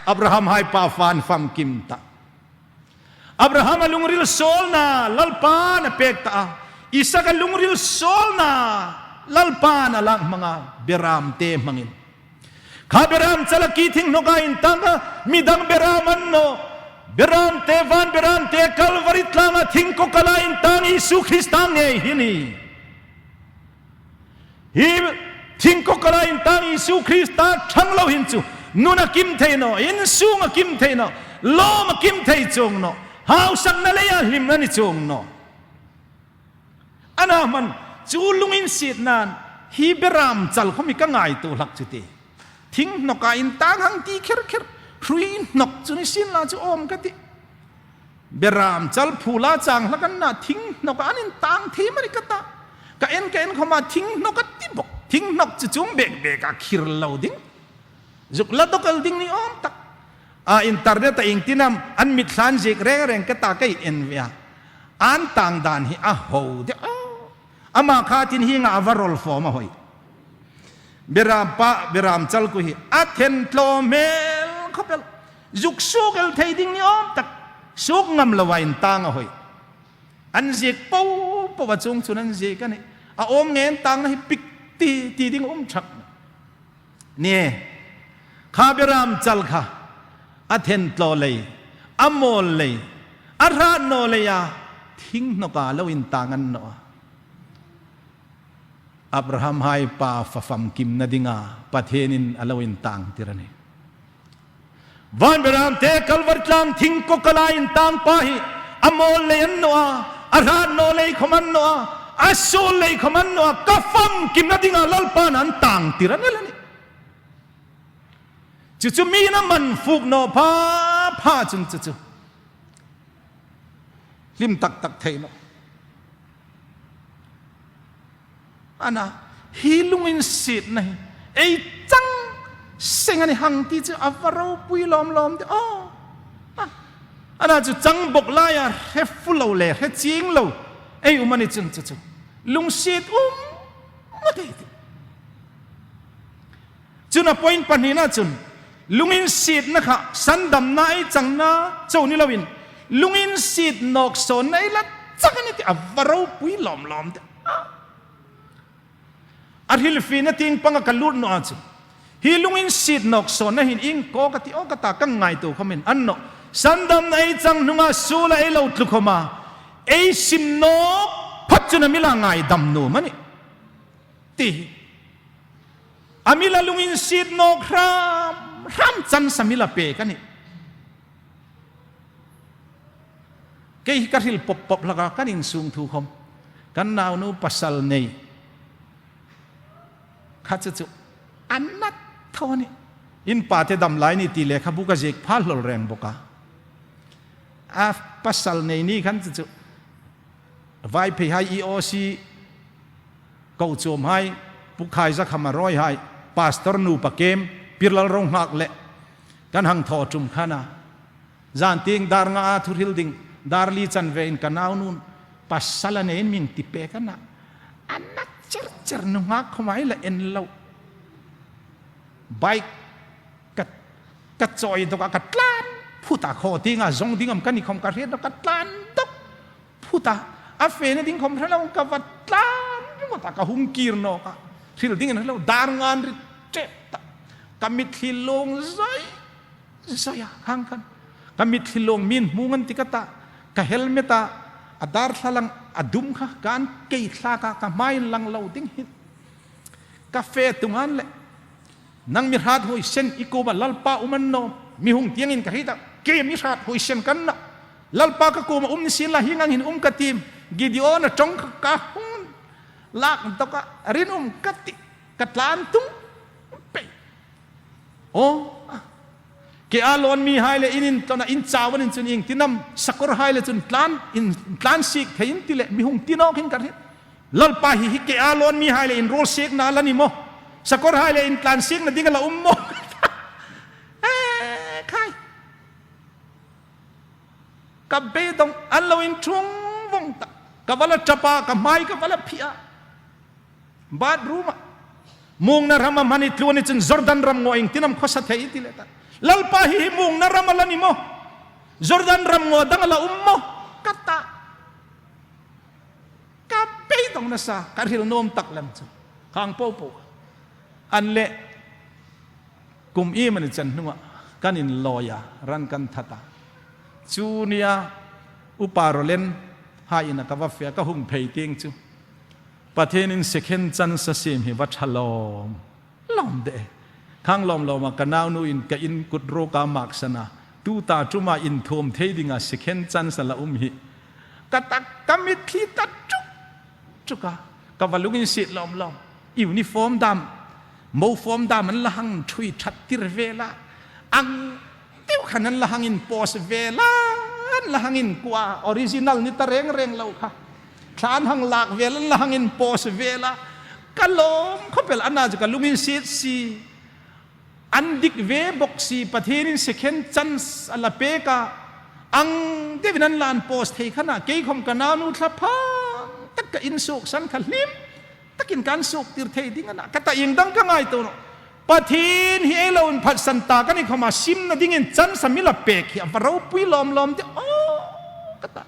Abraham hai pa fan fam kim ta Abraham lungril sol na lalpa na pekta Isaka lungril sol na lalpa na lang mga Biram te mangin ka Biram chala ki thing no ga in tanga midang Biraman no Biram te van Biram te Calvary tlanga thing ko kala in tang Isu Krista nge hini hi thing ko kala in tang Isu Krista thang lo hin chu nuna kim thei no in sunga kim thei no lawm kim thei chung no hausak na leia him na ni chung no ana man chu lungin sit nan hi Biram chal khomi ka ngai tu lak chu ti thing no ka in tang hang ti kher hrui nok chu ni sin la chu om ka ti Biram chal phula chang lakan na thing no ka anin tang thi mari kata ka en khoma thing no ka ti bok thing nok chu chung bek ka khir lo ding zuk la dokal ding ni om tak internet ta ing tinam an mit san jek reng ka ta kai en via an tang dan hi a ho de ama kha tin hi nga avarol fo ma hoi Biram chal ku hi athen tlo mel khopel zuk sugal thei ding ni om tak suk ngam lawain tang a hoi an jek po wa chung chun an jek ka ni a om ngen tang na hi pik ti ding chak ni kha Biram chal kha athen tlo lei amol lei อาราโนเลยาทิ้งนกาลวินตางันโนอับราฮัมให้ป่าฟัมกิมนาดิงาประเทนินอลวินตังติระเนวันเบรามเทกัลวัตลามทิ้งก็กลายินตังปะฮีอโมเลนโนอาราโนเลยขมันโนอาสูเลยขมันโนกัฟัมกิมนาดิงาลัลปานันตังติระเนละนี่จู่ๆมีน้ำมันฟูกโนพาจุนจู่ลิมตักเทโนอันน่ะฮิลุงอินสิทนะไอ้จังเสียงอันนี้หังที่จะอัฟเราปุยลอมเดอ๋ออันน่ะจะจังบกลายเฮฟุลเลยเฮจิงเราไอ้อุมันนี่จุนลุงสิทมาได้จุนอ่ะพอยน์ปันนี้นะจุนลุงอินสิทนะคะสันดำนาไอ้จังนะเจ้านี่เราวินลุงอินสิทนกสนไอ้ละจังอันนี้ที่อัฟเราปุยลอมเดอาทิลฟีนติงปังกัลลูนโนอาจุฮิลุงอินสิดนกสนนะหินอิงโกกติโอกตากังไงตัวเขาเมนอันโนสันดำในจังนุงาสูละเอลาตุกมาเอซิมโนพัชนะมิลาไงดำโนมันนี่ตีอามิลาลุงอินสิดนกรามจันสมิลาเปกันนี่เกี่ยกระหิลปบละกันอินซุงทุกคมกันนาวนูปัสสัลเนยข้าจะอันนัดเท่านี้อินป่าเทดำไลนี่ตีเล็กข้าบุกเจกพาลแรงบกะปัสสัลในนี้ขันจะไว้ไปให้อีโอซีกูโจมให้ปุกไข่จะขมาร้อยให้ปาสตอร์นูปะเกมปิรลรงหักเละกันหังทอจุมขานะจานติงดาร์งาทุริลดิงดาร์ลีจันเวนกันเอานูนปัสสัลในมิงติเปกันนะอันนัดเจอนุงาขมายละเอ็นเราใบกัดจอยตกกัดล้านผู้ตาขอดิ้งจงดิ้งกันนี่คมกระเรียนกัดล้านตกผู้ตาอาเฟนดิ้งคมพระเรากัดล้านผู้ตากะหุงกีร์นอกะที่เราดิ้งนั้นเราดาร์งานริเจตกำมิดที่ลงใจห่างกันกำมิดที่ลงมินมุงันติกตากะเฮลเมตาอดาร์ทลังอดุมค่ะการเกยทากะไม่ลังเราดิ้งหินกาแฟตุงอันเละนังมิราดหอยเซนอีโกบะลัลปาอุมันโนมีหงเตียงอินกะฮิตะเกยมิราดหอยเซนกันนะลัลปากะโกมานิสินละหิงังหินกะติมกิดิโอนะจงกะหุนลากตกะรินกะติกะตลานตุงเปโอเกอาลอนมีไฮเลอินตอนอินจาวันอินจุนอิงตินำสักรไฮเลจุนตลานอินตลานสิกเหินติเลมีหงตินอกหินกันลัลปาฮิเกอาลอนมีไฮเลอินโรเซกนาลานิโมสักรไฮเลอินตลานสิกนาดิงละโมใครกับเบดงอันเราอินชงวงตะกับวัลจับปากับไม้กับวัลพิอาบาดรูมามุงนารามมันอิตลวนิจุนจอร์แดนรำงอิงตินำข้อสัตย์อิติเลตันลัลปาฮิมุงนารามาลานิโมจอร์แดนรำงดังละโมกัตตากับเบดงนัสาการฮิลโนมตักลัมจุข้างโปโปอันเละกุมอีมันจันนัวกันอินลอยารันกันทัตาจูเนียอุปาโรเลนหายนักวัฟเฟียก็หุ่งเพย์ติงจูประเทศนินเซคันจันสเซียมฮิวัชลอมลอมเดข้างลอมมากันาวนูอินกับอินกุดโรกามักษณะตูตาจุมาอินทมเทดิงาเซคันจันสละฮิกตักกมิดที่ตัดจุกะกับวัลุกินสิลอมยูนิฟอร์มดำโมฟอร์มดำมันละหังชุยชัดติรเวลาอังเที่ยวขนาดละหังอินโพสเวลาละหังอินกว่าออริจินัลนี่ตะเร่งเราค่ะคลานหังหลากเวลาละหังอินโพสเวลากะลมเขาเป็นอันน่าจะกะลุมินซีซีอันดิกเวบกซีประเทศนี้เซคันจันส์อลาเปกาอังเดวินันลานโพสเทขนาดเกี่ยคมกันนานุทลพาตักกะอินสุกสันขลิมตักินการสุกติรเทดิ้งนะกะตายิงดังก็ง่ายตัวน้ปะทีนเฮลอนพัดสันตากันนี่เขามาซิมนะดิ้งจันสมิลเปกอันเราปุยลอมที่โอ้กะตา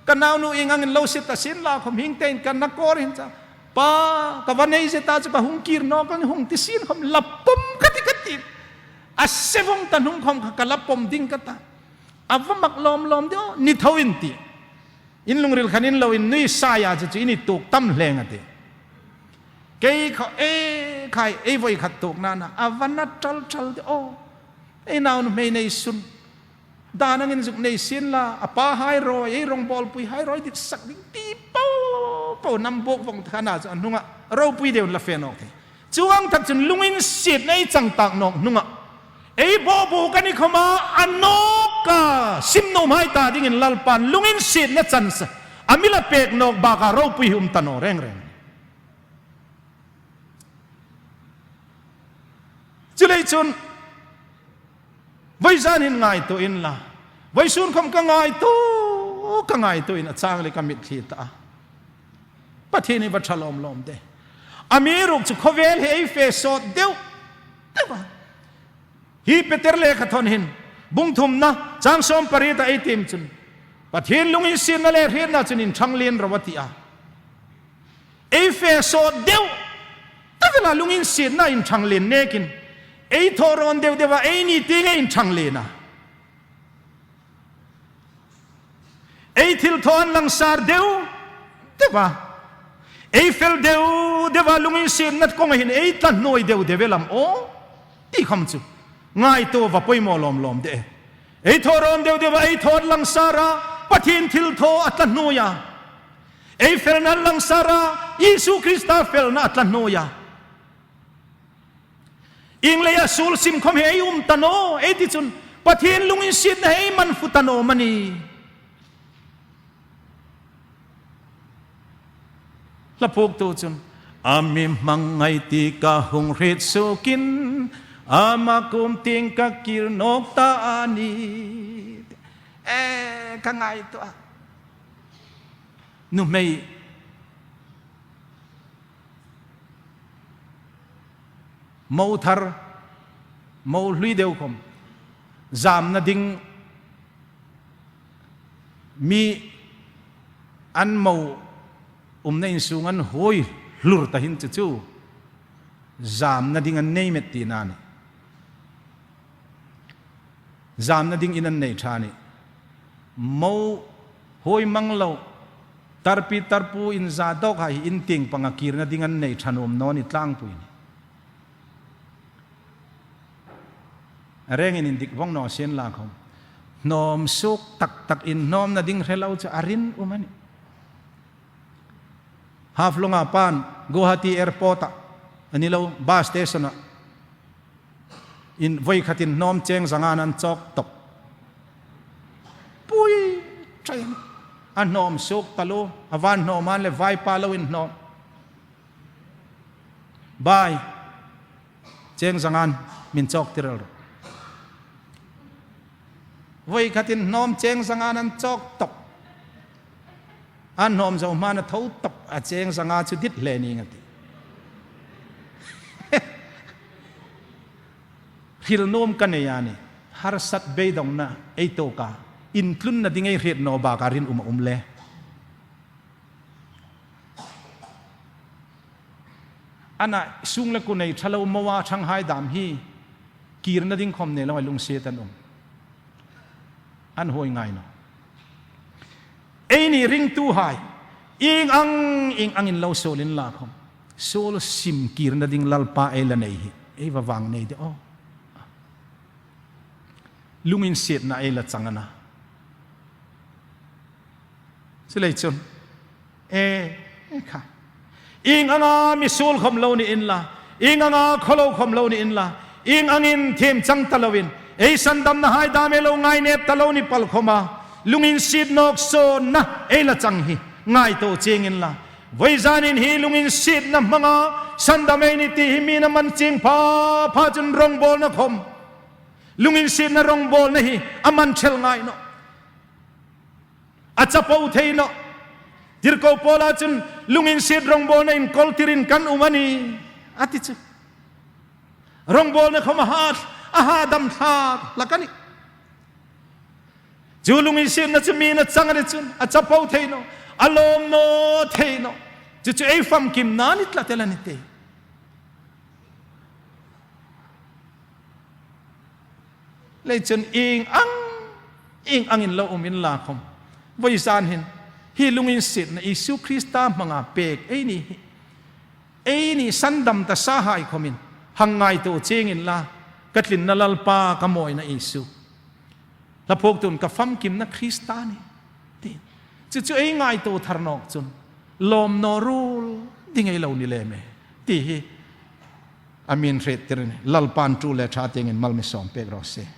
กันนานูเองอันเราเสตสินลาคมหิงเตนกันนักกอรินจ้าป้ากวันนี้เสตาจะกับหุงกีร์นอกันหุงติสินคมลับปมกติอัสเซวงตันหุงคมกับลับปมดิ้งกะตา avamak lom dio ni thawin ti in lungril khanin lo in nui saya chu ini tuk tam hleng ate kei kho khai voi khat tuk na avana chal de o naun me nei sun danangin zuk nei sin la apa hai roi rong bol pui hai roi dit sak ding ti po nam bok vong thana chu anunga ro pui deu la fenok the chuang tak chun lungin sit nei chang tak nok nunga bo kani khoma anoka simno mai ta ding in lalpan lungin sit na chansa amila pek nok ba ka ro pui hum tano reng chulei chun vai zan in ngai to in la vai sun khom ka ngai to in achang le kamit thi ta pathini va thalom lom de amiruk chu khovel he fe so deu ba hi peter le khathon hin bung thum na chang som pari ta itim chun pathin lungin sin na le hren na chun in thanglin rawati a fe so deu ta vela lungin sin na in thanglin nekin thoron deu dewa ni tinga in thanglina thil thon langsar deu dewa fel deu dewa lungin sin nat kong hin tan noi deu develam o ti kham chu ngai to va pawimaw lom de thoron deu dewa thon langsara pathin thil tho atlan noya fel na langsara Yesu Krista fel na atlan noya ing leia sul sim khom he tano ti chun pathin lungin sit na he man futano mani la pok to chun amim mangai ti ka hung ret sukin amakum ting ka kirnok ta ani ka ngai to nu mei mau thar mau hlui deu khom zam na ding mi an mau nei sungan hoi hlur ta hin chu zam na ding an nei met ti na ni zam na ding in an nei tha ni mau hoi manglo tarpu in za dok hai in ting pangakir na ding an nei thanom no ni tlang pui ni rengin in dik vong no sen la khom nom suk tak in nom na ding relau cha arin umani haflonga pan Guwahati airport anilo bus station in voi khatin nom cheng zangan an chok tok pui train an nom suk talo avan no man le vai palo in nom bai cheng zangan min chok tirel voi khatin nom cheng zangan an chok tok an nom zo man thau tok a cheng zanga chu dit le ni ngati hil nom kan ya ni har sat be dong na ei to ka in tlun na dingai ret no ba karin le ana sung la ku nei thalo mawa thang hai dam hi kir na ding khom ne lo lung se tan an hoi ngai no ni ring tu hai ing ang in lo solin la khom sol sim kir na ding lalpa la nei hi va wang nei de lunginsietna la changana silai chon kha ing anga mi sol khom lo ni in la ing anga kholo khom lo ni in la ing angin them chang talawin sandam na hai dame lo ngai nep talo ni pal khoma lungin sit nok so na la chang hi ngai to chengin la voi zanin hi lungin sit na manga sandame ni ti hi mi na man ching pha chun rong bol na khom lungin sit na rong bol na hi aman chel ngai no achapo thei no dirko pola chun lungin sit rong bol na in kol tirin kan umani ati chu rong bol na khom aha dam tha lakani julung isim na chumi na changani chun achapo thei no alom no thei no chu ei fam kim na nit la telani te le chun ing angin lo umin la khom voi zan hin hi lungin sit na Isu Krista manga pek ei ni sandam ta sa hai khomin hangai to chengin la katlin nalalpa kamoi na Isu la phok tun ka fam kim na Kristani ti chu ei ngai to tharnok chun lawm no rul dingai lo ni le me ti hi amin ret terin lalpan tu le tha tengin malmi som pek ro se